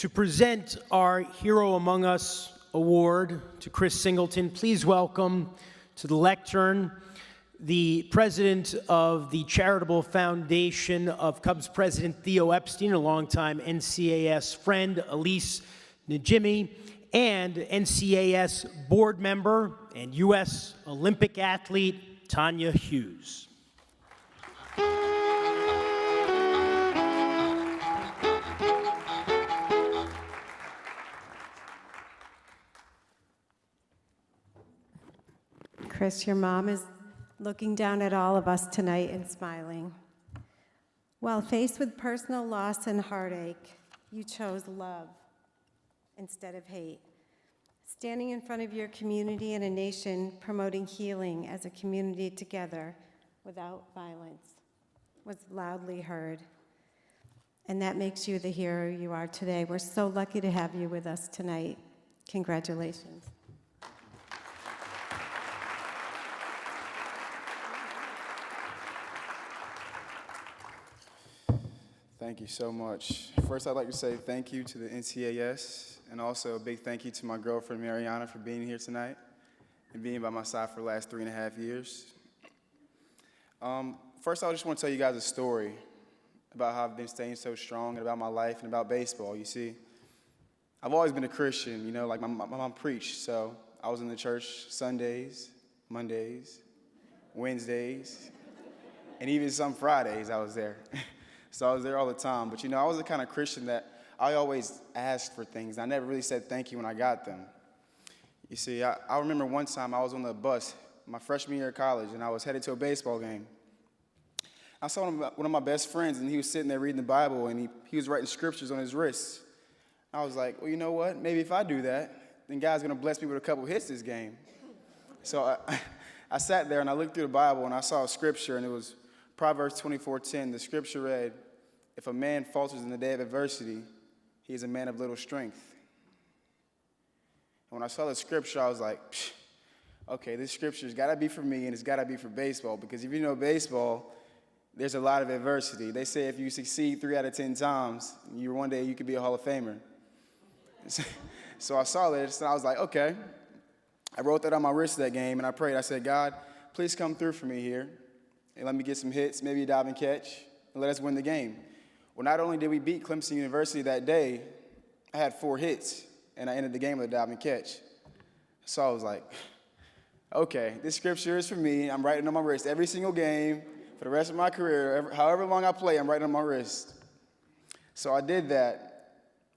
To present our Hero Among Us award to Chris Singleton, please welcome to the lectern the president of the Charitable Foundation of Cubs president Theo Epstein, a longtime NCAS friend, Elise Najimy, and NCAS board member and U.S. Olympic athlete Tanya Hughes. Chris, your mom is looking down at all of us tonight and smiling. While faced with personal loss and heartache, you chose love instead of hate. Standing in front of your community and a nation promoting healing as a community together without violence was loudly heard. And that makes you the hero you are today. We're so lucky to have you with us tonight. Congratulations. Thank you so much. First, I'd like to say thank you to the NCAS, and also a big thank you to my girlfriend, Mariana, for being here tonight and being by my side for the last 3.5 years. First, I just want to tell you guys a story about how I've been staying so strong and about my life and about baseball. You see, I've always been a Christian, you know, like my mom preached, so I was in the church Sundays, Mondays, Wednesdays, and even some Fridays I was there. So I was there all the time. But, you know, I was the kind of Christian that I always asked for things. I never really said thank you when I got them. You see, I remember one time I was on the bus my freshman year of college, and I was headed to a baseball game. I saw one of my best friends, and he was sitting there reading the Bible, and he was writing scriptures on his wrists. I was like, well, you know what? Maybe if I do that, then God's going to bless me with a couple hits this game. So I sat there, and I looked through the Bible, and I saw a scripture, and it was Proverbs 24:10, the scripture read, if a man falters in the day of adversity, he is a man of little strength. And when I saw the scripture, I was like, okay, this scripture's got to be for me and it's got to be for baseball, because if you know baseball, there's a lot of adversity. They say if you succeed 3 out of 10 times, one day you could be a Hall of Famer. So I saw this and I was like, okay. I wrote that on my wrist that game and I prayed. I said, God, please come through for me here. And let me get some hits, maybe a dive and catch, and let us win the game. Well, not only did we beat Clemson University that day, I had 4 hits, and I ended the game with a dive and catch. So I was like, okay, this scripture is for me. I'm writing on my wrist every single game for the rest of my career. However long I play, I'm writing on my wrist. So I did that,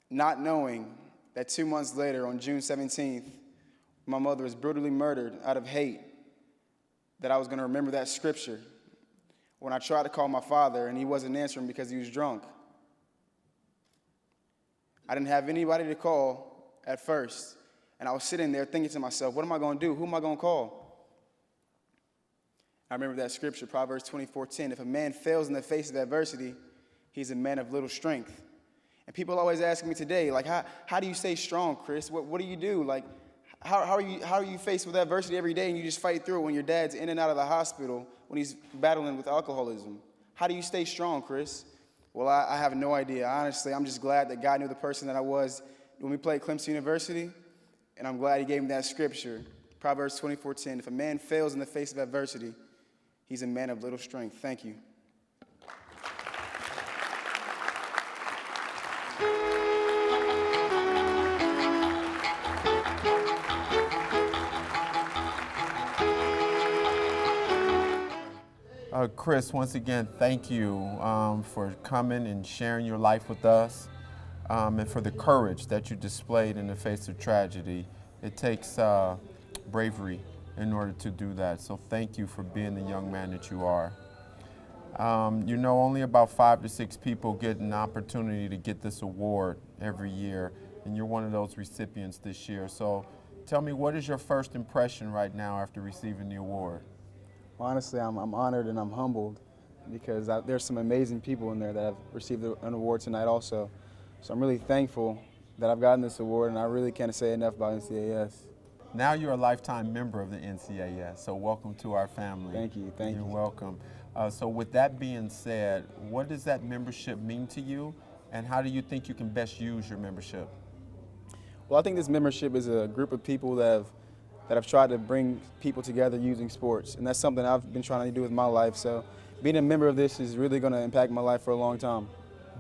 not knowing that 2 months later, on June 17th, my mother was brutally murdered out of hate, that I was going to remember that scripture when I tried to call my father and he wasn't answering because he was drunk. I didn't have anybody to call at first, and I was sitting there thinking to myself, what am I going to do? Who am I going to call? I remember that scripture, Proverbs 24:10, if a man fails in the face of adversity, he's a man of little strength. And people always ask me today, like, how do you stay strong, Chris? What do you do? Like, how are you faced with adversity every day and you just fight through it when your dad's in and out of the hospital when he's battling with alcoholism? How do you stay strong, Chris? Well, I have no idea. Honestly, I'm just glad that God knew the person that I was when we played Clemson University, and I'm glad he gave me that scripture, Proverbs 24:10. If a man fails in the face of adversity, he's a man of little strength. Thank you. Chris, once again, thank you for coming and sharing your life with us, and for the courage that you displayed in the face of tragedy. It takes bravery in order to do that, so thank you for being the young man that you are. You know, only about 5 to 6 people get an opportunity to get this award every year, and you're one of those recipients this year. So tell me, what is your first impression right now after receiving the award? Honestly, I'm honored and I'm humbled because there's some amazing people in there that have received an award tonight also. So I'm really thankful that I've gotten this award, and I really can't say enough about NCAS. Now you're a lifetime member of the NCAS, so welcome to our family. Thank you. You're welcome. So with that being said, what does that membership mean to you, And how do you think you can best use your membership? Well, I think this membership is a group of people that have tried to bring people together using sports, and that's something I've been trying to do with my life. So being a member of this is really going to impact my life for a long time.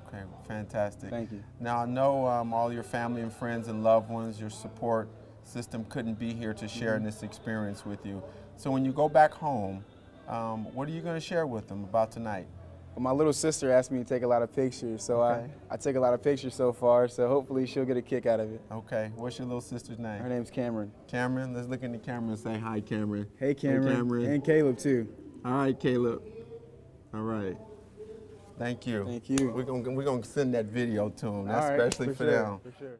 Okay, fantastic. Thank you. Now, I know all your family and friends and loved ones, your support system couldn't be here to share in this experience with you. So when you go back home, what are you going to share with them about tonight? Well, my little sister asked me to take a lot of pictures, so Okay. I take a lot of pictures so far, so hopefully she'll get a kick out of it. Okay, what's your little sister's name? Her name's Cameron. Cameron, let's look in the camera and say hi, Cameron. Hey, Cameron. Cameron. And Caleb, too. All right, Caleb. All right. Thank you. Thank you. We're gonna send that video to them. That's All right, especially for sure, them. For sure.